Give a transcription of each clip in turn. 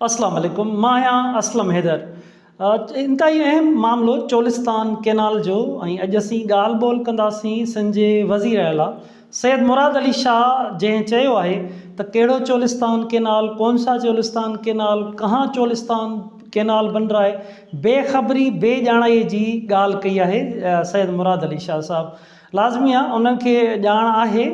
अस्सलाम वालेकुम। मां आहियां असलम हैदर। इंतहाई अहम मामिलो चोलिस्तान कैनाल जो ऐं अॼु असीं ॻाल्हि ॿोल कंदासीं सिंध जे वज़ीर आला सैयद मुराद अली शाह, जंहिं चयो आहे त कहिड़ो चोलिस्तान कैनाल, कौन सा चोलिस्तान कैनाल, कहाँ चोलिस्तान कैनाल बन रहा है, बेख़बरी बेॼाणाईअ जी ॻाल्हि कई आहे सैयद मुराद अली शाह साहब। लाज़मी आहे उन्हनि खे ॼाण आहे,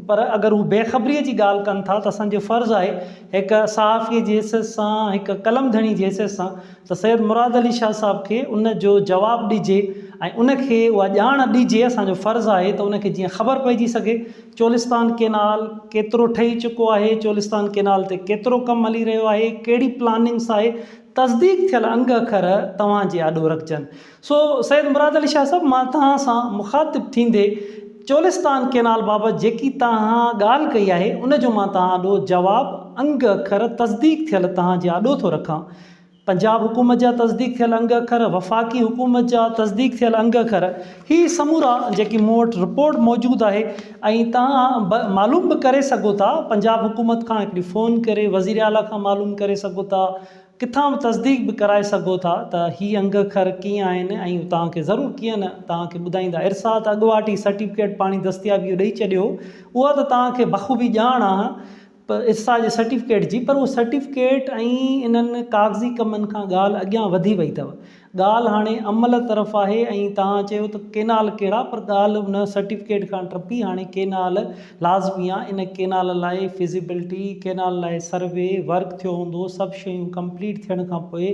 पर अगरि हू बेख़बरीअ जी ॻाल्हि कनि था त असांजो फ़र्ज़ु आहे हिकु सहाफ़ी जी हैसियत सां, हिकु कलमधणी जी हैसियत सां त सैयद मुराद अली शाह साहब खे उन जो जवाबु ॾिजे ऐं उनखे उहा ॼाण ॾिजे। असांजो फ़र्ज़ु आहे त उनखे जीअं ख़बर पइजी सघे चोलिस्तान कैनाल केतिरो ठही चुको आहे, चोलिस्तान कैनाल ते केतिरो कमु हली रहियो आहे, कहिड़ी प्लानिंग्स आहे, तस्दीक थियल अंग अखर तव्हांजे आॾो रखजनि। सो सैयद मुराद अली शाह साहब, मां तव्हां सां मुख़ातिबु थींदे चोलिस्तान कैनाल बाबति जेकी तव्हां ॻाल्हि कई आहे उनजो मां तव्हां ॾो जवाबु अंग अखर तस्दीक थियल तव्हांजे आॾो थो रखां। पंजाब हुकूमत जा तस्दीक थियल अंग अखर, वफ़ाक़ी हुकूमत जा तस्दीक थियल अंग अखर, ही समूरा जेकी मूं वटि रिपोर्ट मौजूदु आहे ऐं तव्हां मालूम बि करे सघो था पंजाब हुकूमत खां हिकिड़ी फ़ोन करे वज़ीर आला खां मालूम करे सघो था, किथां बि तस्दीक बि कराए सघो था त ही अंग अखर कीअं आहिनि ऐं तव्हांखे ज़रूरु कीअं न तव्हांखे ॿुधाईंदा। इरसाद अॻुवाटी सर्टिफिकेट पाणी दस्तियाबी ॾेई छॾियो, उहा त तव्हांखे बख़ूबी ॼाण आहे इरसा जे सर्टिफिकेट जी, पर उहो सर्टिफिकेट ऐं इन्हनि कागज़ी कमनि खां ॻाल्हि अॻियां वधी वई अथव। ॻाल्हि हाणे अमल तरफ़ आहे ऐं तव्हां चयो त कैनाल कहिड़ा, पर ॻाल्हि उन सर्टिफिकेट खां टपी हाणे कैनाल लाज़मी आहे। इन कैनाल लाइ फिज़िबिलिटी, कैनाल लाइ सर्वे वर्क थियो हूंदो, सभु शयूं कंप्लीट थियण खां पोइ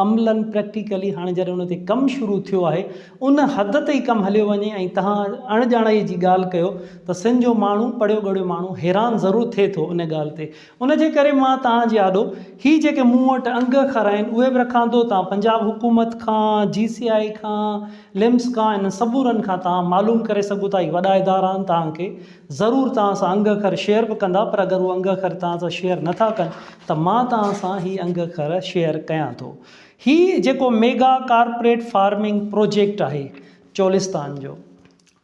अमलन प्रैक्टिकली हाणे जॾहिं उन ते कमु शुरू थियो आहे उन हद ते ई कमु हलियो वञे ऐं तव्हां अणॼाणाईअ जी ॻाल्हि कयो त सिंध जो माण्हू, पढ़ियो ॻढ़ियो माण्हू हैरान ज़रूरु थिए थो उन ॻाल्हि ते। उनजे करे मां तव्हांजे आॾो ही जेके मूं वटि अंग अखर आहिनि उहे बि रखां थो। तव्हां पंजाब हुकूमत खां, GCI खां, लिम्स खां, इन सबूरनि खां तव्हां मालूम करे सघो था। वॾा इदारा आहिनि, तव्हांखे ज़रूरु तव्हां सां अंग अखर शेयर बि कंदा, पर अगरि उहे अंग अखर तव्हां सां शेयर नथा कनि त मां तव्हां सां ही अंग अखर शेयर कयां थो। ही जेको मेगा कॉर्पोरेट फार्मिंग प्रोजेक्ट आहे चोलिस्तान जो,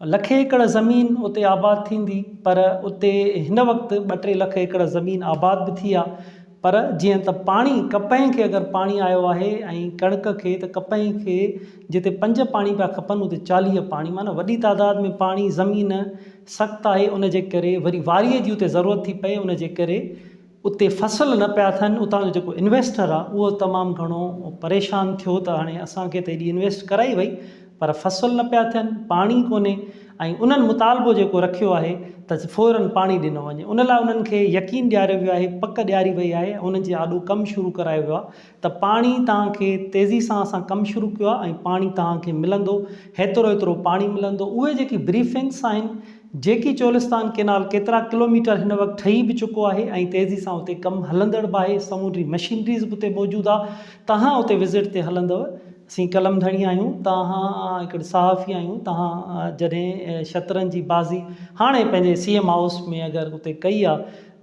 लखे एकड़ ज़मीन उते आबाद थींदी, पर उते हिन वक़्तु 2-3 लख एकड़ ज़मीन आबाद बि थी आहे। पर जीअं त पाणी, कपह खे अगरि पाणी आयो आहे ऐं कणिक खे, त कपह खे जिते 5 पाणी पिया खपनि उते 40 पाणी, माना वॾी तादाद में पाणी, ज़मीन सख़्तु आहे, उनजे करे वरी वारीअ जी उते ज़रूरत थी पए, उनजे करे उते फसल न पिया थियनि। उतां जो जेको इन्वेस्टर आहे उहो तमामु घणो परेशान थियो त हाणे असांखे त हेॾी इन्वेस्ट कराई वई पर फसल न पिया थियनि, पाणी कोन्हे ऐं उन्हनि मुतालबो जेको रखियो आहे त फ़ौरन पाणी ॾिनो वञे। उन लाइ उन्हनि खे यकीन ॾियारियो वियो आहे, पक ॾियारी वई आहे, उन्हनि जे आॾो कमु शुरू करायो वियो आहे त पाणी तव्हांखे तेज़ी सां असां कमु शुरू कयो आहे ऐं पाणी तव्हांखे मिलंदो, हेतिरो हेतिरो पाणी मिलंदो। उहे जेकी ब्रीफिंग्स आहिनि, जेकी चोलिस्तान कैनाल केतिरा किलोमीटर हिन वक़्तु ठही बि चुको आहे ऐं तेज़ी सां उते कमु हलंदड़ बि आहे, समुंडी मशीनरीज़ बि उते मौजूदु आहे। तव्हां उते विज़िट ते हलंदव, असीं कलमधणी आहियूं, तव्हां हिकिड़े सहाफ़ी आहियूं, तव्हां जॾहिं शतरंज जी बाज़ी हाणे पंहिंजे CM हाउस में अगरि उते कई आहे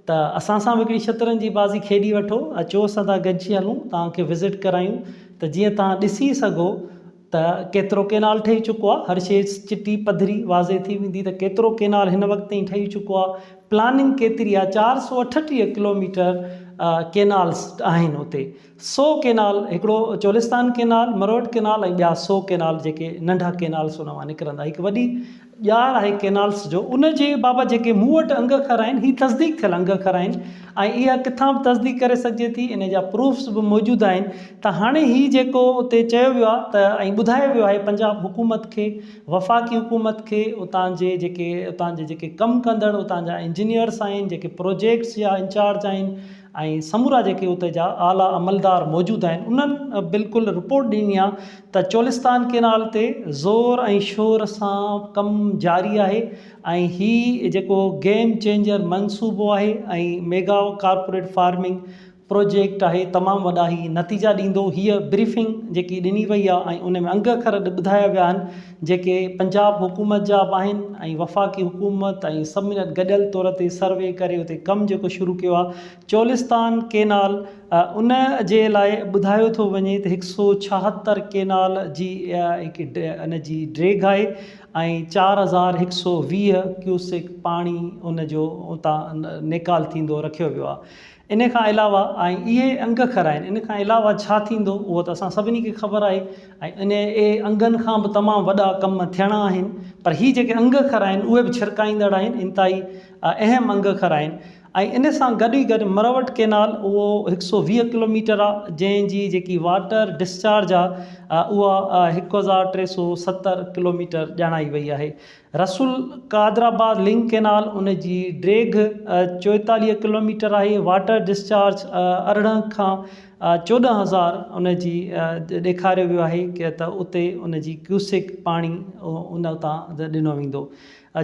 त असां सां बि हिकिड़ी शतरंज जी बाज़ी खेॾी वठो, अचो असां था गॾिजी हलूं, तव्हांखे विज़िट करायूं त जीअं तव्हां ॾिसी सघो त केतिरो कैनाल ठही चुको आहे। हर शइ चिटी पधरी वाज़े थी वेंदी त केतिरो कैनाल हिन वक़्तु ताईं ठही चुको आहे, प्लानिंग केतिरी आहे। 438 किलोमीटर कैनाल्स आहिनि उते। 100 कैनाल, हिकिड़ो चोलिस्तान कैनाल, मरोड़ कैनाल ऐं ॿिया 100 कैनाल जेके नंढा कैनाल्स उन मां निकिरंदा। हिकु वॾी ॼाण आहे कैनाल्स जो। उन जे बाबति जेके मूं वटि अंग अखर आहिनि, ही तस्दीक थियल अंग अखर आहिनि ऐं इहा किथां बि तस्दीक करे सघिजे थी, इन जा प्रूफ्स बि मौजूदु आहिनि। त हाणे ही जेको उते चयो वियो आहे त ऐं ॿुधायो वियो आहे पंजाब हुकूमत खे, वफ़ाक़ी हुकूमत खे, उतां जे जेके कमु कंदड़, उतां जा इंजीनियर्स आहिनि, जेके प्रोजेक्ट्स जा इंचार्ज आहिनि ऐं समूरा जेके उते जा आला अमलदार मौजूदु आहिनि, उन्हनि बिल्कुलु रिपोर्ट ॾिनी आहे त चोलिस्तान कैनाल ते ज़ोर ऐं शोर सां कमु जारी आहे ऐं ही जेको गेम चेंजर मनसूबो आहे ऐं मेगा कॉर्पोरेट फार्मिंग प्रोजेक्ट आहे, तमामु वॾा ही नतीजा ॾींदो। हीअ ब्रीफिंग जेकी ॾिनी वई आहे ऐं उन में अंग अखर ॿुधाया विया आहिनि जेके पंजाब हुकूमत जा बि आहिनि ऐं वफ़ाक़ी हुकूमत ऐं सभिनी गॾियल तौर ते सर्वे करे उते कमु जेको शुरू कयो आहे चोलिस्तान कैनाल, उन जे लाइ ॿुधायो थो वञे त 176 कैनाल जी इन जी ड्रेग आहे ऐं 4120 क्यूसेक पाणी उन जो उतां निकाल थींदो रखियो वियो आहे। इन खां अलावा ऐं इहे अंग खर आहिनि, इन खां अलावा छा थींदो उहो त असां सभिनी खे ख़बर आहे ऐं अंगनि खां बि तमामु वॾा कम थियणा आहिनि, पर हीअ जेके अंग खर आहिनि उहे बि छिरकाईंदड़ आहिनि, इंतिहाई अहम अंग खर आहिनि। ऐं इन सां गॾु ई गॾु मरवट केनाल उहो 120 किलोमीटर आहे, जंहिंजी जेकी वाटर डिस्चार्ज आहे उहा 1370 किलोमीटर ॼाणाई वई आहे। रसूल कादराबाद लिंक केनाल उन जी ड्रेग 44 किलोमीटर आहे, वाटर डिस्चार्ज 18 खां 14,000 उन जी ॾेखारियो वियो आहे की त उते उन जी क्यूसिक पाणी उन तां ॾिनो वेंदो।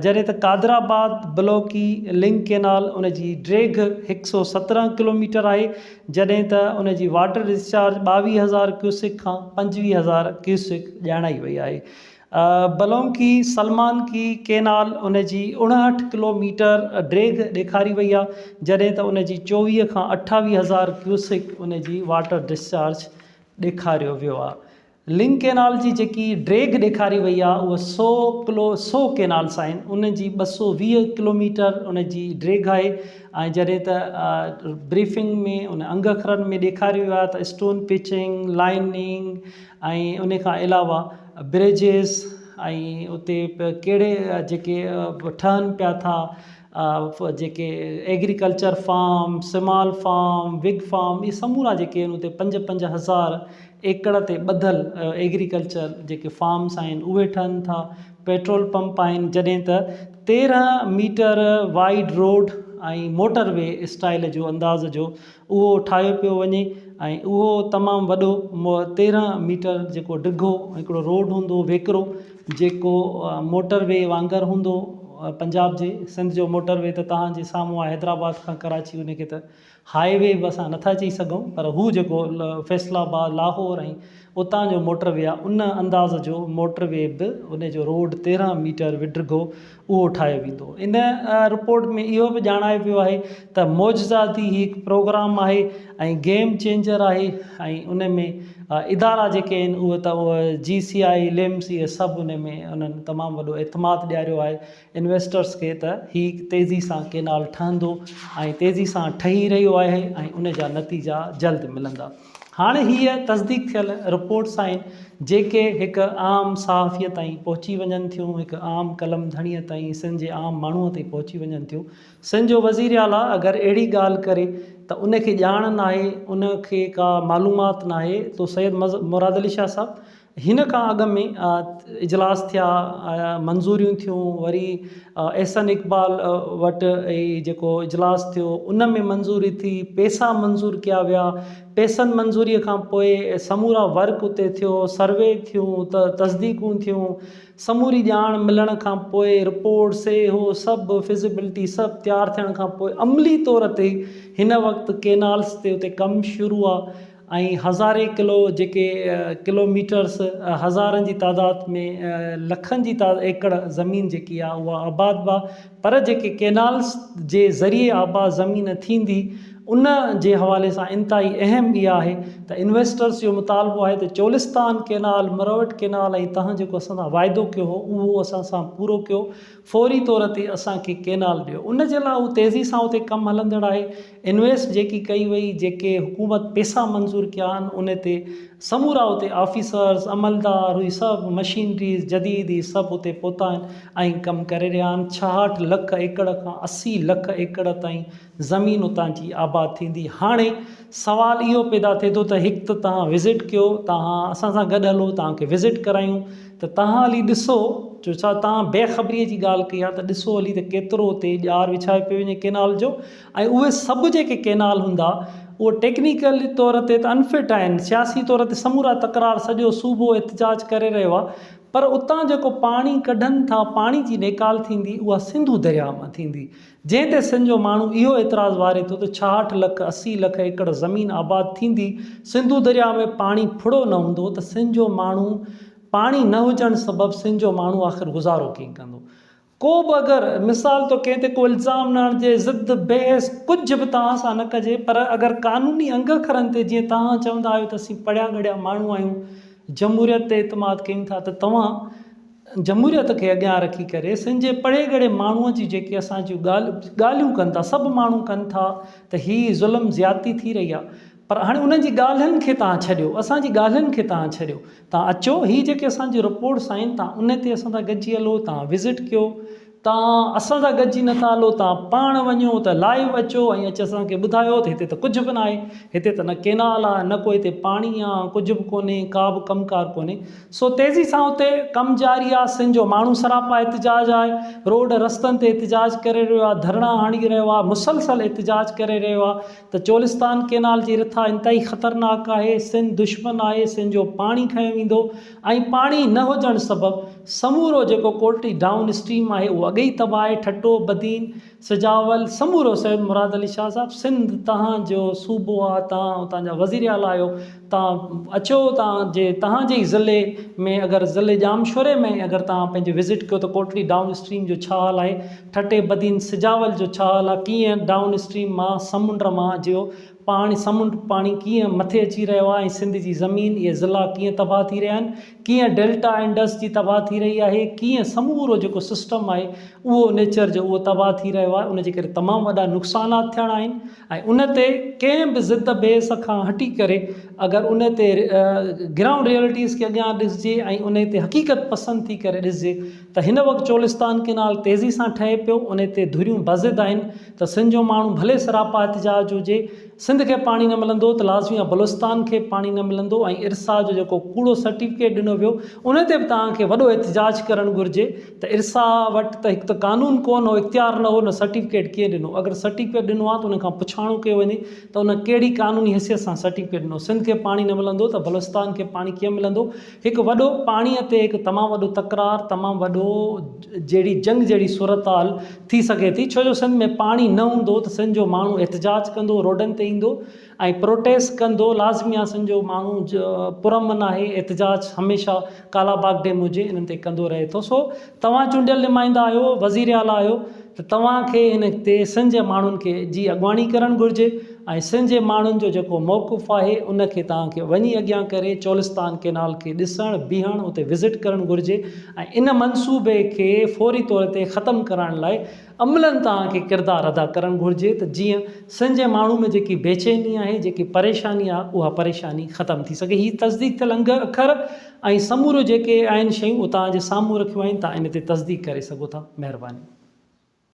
जॾहिं त कादराबाद ब्लॉकी लिंक केनाल उन जी ड्रेग 117 किलोमीटर आहे, जॾहिं त उन जी वाटर डिस्चार्ज 22,000 क्यूसिक खां 25,000 क्यूसिक ॼाणाई वई आहे। बलौंकी सलमान की केनाल उन जी 59 किलोमीटर ड्रेग ॾेखारी वई आहे, जॾहिं त उन जी 24 खां 28,000 क्यूसिक उन जी वाटर डिस्चार्ज ॾेखारियो वियो आहे। लिंक केनाल जी जेकी ड्रेग ॾेखारी वई आहे उहा 100 केनाल्स आहिनि, उन जी 220 किलोमीटर उन जी ड्रेग आहे। ऐं जॾहिं त ब्रीफिंग में उन अंग अखरनि में ॾेखारियो वियो आहे त स्टोन पिचिंग, लाइनिंग ऐं उन खां अलावा ब्रिजिस ऐं उते कहिड़े जेके ठहनि पिया था जेके agriculture farm, small farm, big farm, इहे समूरा जेके आहिनि उते 5-5 हज़ार एकड़ ते ॿधल एग्रीकल्चर जेके फार्म्स आहिनि उहे ठहनि था। पेट्रोल पंप आहिनि, जॾहिं त 13 मीटर वाइड रोड ऐं मोटरवे स्टाइल जो अंदाज़ जो उहो ठाहियो पियो वञे ऐं उहो तमामु वॾो 13 मीटर जेको डिघो हिकिड़ो रोड हूंदो वेकिरो, जेको मोटरवे वांगुरु हूंदो। पंजाब जे सिंध जो मोटरवे त तव्हांजे साम्हूं आहे, हैदराबाद खां कराची, उनखे त हाईवे बि असां नथा चई सघूं, पर हू जेको फैसलाबाद, लाहौर ऐं उतां जो मोटरवे आहे उन अंदाज़ जो मोटरवे बि उन जो रोड 13 मीटर डिघो उहो ठाहियो वेंदो। इन रिपोर्ट में इहो बि ॼाणायो वियो आहे त मौजज़ाती हिकु प्रोग्राम आहे ऐं गेम चेंजर आहे ऐं उन में इदारा जेके आहिनि उहे त GCI, लिम्स, इहे सभु उन में उन्हनि तमामु वॾो एतमाद ॾियारियो आहे इन्वेस्टर्स खे त हीउ तेज़ी सां केनाल ठहंदो ऐं तेज़ी सां ठही रहियो आहे ऐं उन जा नतीजा जल्द मिलंदा। हाणे हीअ तस्दीक थियल रिपोर्ट्स आहिनि जेके हिकु आम सहाफ़ीअ ताईं पहुची वञनि थियूं, हिकु आम कलम धणीअ ताईं, सिंध जे आम माण्हूअ ताईं पहुची वञनि थियूं। सिंध जो वज़ीर आला अगरि अहिड़ी ॻाल्हि करे त उनखे ॼाण न आहे, उनखे का मालूमात न आहे, तो सैयद मुराद अली शाह साहब हिन खां अॻु में इजलास थिया, मंज़ूरियूं थियूं, वरी एहसन इक़बाल वटि जेको इजलास थियो उन में मंज़ूरी थी, पैसा मंज़ूर कया विया, पैसनि मंज़ूरीअ खां पोइ समूरा वर्क उते थियो, सर्वे थियूं, तस्दीकूं थियूं, समूरी ॼाण मिलण खां पोइ रिपोर्ट से हो सभु फिज़िबिलिटी सभु तयारु थियण खां पोइ अमली तौर ते हिन वक़्तु केनाल्स ते उते कमु शुरू आहे ऐं हज़ारे किलो जेके किलोमीटर्स, हज़ारनि जी तादाद में लखनि जी एकड़ ज़मीन जेकी आहे उहा आबाद बा, पर जेके केनाल्स जे ज़रिए आबाद ज़मीन थींदी उन जे हवाले सां इंतिहाई अहम इहा आहे त इन्वेस्टर्स जो मुतालबो आहे त चोलिस्तान केनाल, मरवट केनाल ऐं तव्हां जेको असां सां वाइदो कयो हो उहो असां सां पूरो कयो, फौरी तौर ते असांखे केनाल ॾियो। उन जे लाइ उहो तेज़ी सां उते कमु हलंदड़ आहे। इन्वेस्ट जेकी कई वई, जेके हुकूमत पैसा मंज़ूर कया आहिनि उन ते समूरा उते ऑफिसर्स, अमलदार, उहे सभु मशीनरीज़ जदीद इहे सभु उते पहुता आहिनि ऐं कमु करे रहिया आहिनि। 66 लख एकड़ खां 80 लख एकड़ ताईं ज़मीन उतां जी आबाद थींदी। हाणे सवाल इहो पैदा थिए थो त हिकु त तव्हां विज़िट कयो, तव्हां असां सां गॾु हलो, तव्हांखे विज़िट करायूं, त तव्हां हली ॾिसो, जो छा तव्हां बेख़बरीअ जी ॻाल्हि कई आहे त ॾिसो हली त केतिरो उते ॼार विछाए पियो वञे केनाल जो, ऐं उहे सभु जेके केनाल हूंदा उहे टेक्निकली तौर ते त अनफिट आहिनि, सियासी तौर ते समूरा तकरार सॼो सूबो एतिजाज करे रहियो आहे, पर उतां जेको पाणी कढनि था, पाणी जी नेकाल थींदी उहा सिंधु दरिया मां थींदी, जंहिं ते सिंध जो माण्हू इहो एतिराज़ु वारे थो त 66 लख 80 लख एकड़ ज़मीन आबाद थींदी, सिंधु दरिया में पाणी फुड़ो न हूंदो त सिंध जो माण्हू, पाणी न हुजणु सबबु सिंध जो माण्हू आख़िर गुज़ारो कीअं कंदो। को बि अगरि मिसाल तो कंहिं ते को इल्ज़ाम न आणिजे, ज़िद बहस कुझु बि तव्हां सां न कजे, पर अगरि क़ानूनी अंग अखरनि ते जीअं तव्हां चवंदा आहियो त असीं पढ़िया ॻढ़िया माण्हू आहियूं, जमहूरियत ते एतमाद कयूं था, त तव्हां जमहूरियत खे अॻियां रखी करे सिंध जे परे घड़े माण्हूअ जी जेके असांजियूं ॻाल्हियूं कनि था, सभु माण्हू कनि था त हीअ ज़ुल्म ज़्यादती थी रही आहे, पर हाणे उन्हनि जी ॻाल्हियुनि खे तव्हां छॾियो, असांजी ॻाल्हियुनि खे तव्हां छॾियो, तव्हां अचो हीअ जेके असांजी रिपोर्ट्स आहिनि तव्हां उन ते असां सां गॾिजी हलो, तव्हां विज़िट कयो, तव्हां असां सां गॾिजी नथा हलो, तव्हां पाण वञो त लाइव अचो ऐं असांखे ॿुधायो त हिते त कुझु बि न आहे, हिते त न केनाल आहे, न को हिते पाणी आहे, कुझु बि कोन्हे, का बि कमकार कोन्हे। सो तेज़ी सां हुते कमु जारी आहे, सिंध जो माण्हू सरापा एतिजाज आहे, रोड रस्तनि ते एतिजाज करे रहियो आहे, धरना हणी रहियो आहे, मुसलसल एतिजाज करे रहियो आहे त चोलिस्तान केनाल जी रिथा इंतई ख़तरनाक आहे, सिंध दुश्मन आहे, सिंध जो पाणी खंयो वेंदो, ऐं पाणी न हुजणु सबबु समूरो जेको कोटली डाउन स्ट्रीम आहे उहो अॻे ई तबाह आहे, ठटो बदीन सिजावल समूरो। सैयद मुराद अली शाह साहिबु, सिंध तव्हांजो सूबो आहे, तव्हां हुतां जा वज़ीर आला आहियो, तव्हां अचो, तव्हांजे ई ज़िले में अगरि ज़िले जामशोरे में अगरि तव्हां पंहिंजे विज़िट कयो त कोटली डाउन स्ट्रीम जो छा हाल आहे, ठटे बदीन सिजावल जो छा हाल आहे, कीअं डाउन स्ट्रीम मां समुंड मां जो समुंड पाणी कीअं मथे अची रहियो आहे, ऐं सिंध जी ज़मीन इहे ज़िला कीअं तबाह थी रहिया आहिनि, कीअं डेल्टा इंडस जी तबाह थी रही आहे, कीअं समूरो जेको सिस्टम आहे उहो नेचर जो उहो तबाह थी रहियो आहे, उनजे करे तमामु वॾा नुक़सानात थियणा आहिनि। ऐं उन ते कंहिं बि ज़िद बेस खां हटी करे अगरि उन ते ग्राउंड रियलिटीज़ खे अॻियां ॾिसिजे ऐं उन ते हक़ीक़त पसंदि थी करे ॾिसिजे त हिन वक़्तु चोलिस्तान केनाल तेज़ी सां ठहे पियो, उन ते धुरियूं बज़िद आहिनि त सिंध जो माण्हू भले सरापा एतिजाज हुजे, सिंध खे पाणी न मिलंदो त लाज़मी आहे बलूचिस्तान खे पाणी न मिलंदो, ऐं इरसा जो जेको कूड़ो सर्टिफिकेट ॾिनो वियो उन ते बि तव्हांखे वॾो एतिजाज करणु घुरिजे त इरसा वटि त हिकु त कानून कोन हो, इख़्तियार न हो, न सर्टिफिकेट कीअं ॾिनो, अगरि सर्टिफिकेट ॾिनो आहे त उन खां पुछाणो कयो वञे त उन कहिड़ी कानूनी हैसियत सां सर्टिफिकेट ॾिनो, सिंध खे पाणी न मिलंदो त बलूचिस्तान खे पाणी कीअं मिलंदो। हिकु वॾो पाणीअ ते हिकु तमामु वॾो तकरार, तमामु वॾो जहिड़ी जंग जहिड़ी सूरत हाल थी सघे थी, छो जो सिंध में पाणी न हूंदो त सिंध जो माण्हू एतिजाज कंदो, रोडनि ते ईंदो ऐं प्रोटेस्ट कंदो, लाज़मी आहे सिंध जो माण्हू पुरअमन आहे, एतिजाज हमेशह कालाबाग डैम हुजे इन्हनि ते कंदो रहे थो। सो तव्हां चूंडियल नुमाइंदा आहियो, वज़ीर आला आहियो, त तव्हांखे हिन ते सिंध जे माण्हुनि खे जी अॻुवाणी करणु घुरिजे ऐं सिंध जे माण्हुनि जो जेको मौक़ुफ़ु आहे उनखे तव्हांखे वञी अॻियां करे चोलिस्तान केनाल खे ॾिसणु बीहणु उते विज़िट करणु घुरिजे ऐं इन मनसूबे खे फौरी तौर ते ख़तमु करण लाइ अमलनि तव्हांखे किरदारु अदा करणु घुरिजे त जीअं सिंध जे माण्हू में जेकी बेचैनी आहे, जेकी परेशानी आहे, उहा परेशानी ख़तमु थी सघे। हीअ तस्दीक थियल अखर ऐं समूरो जेके आहिनि शयूं उहो तव्हांजे साम्हूं रखियूं आहिनि, तव्हां इन ते तस्दीक करे सघो था। महिरबानी।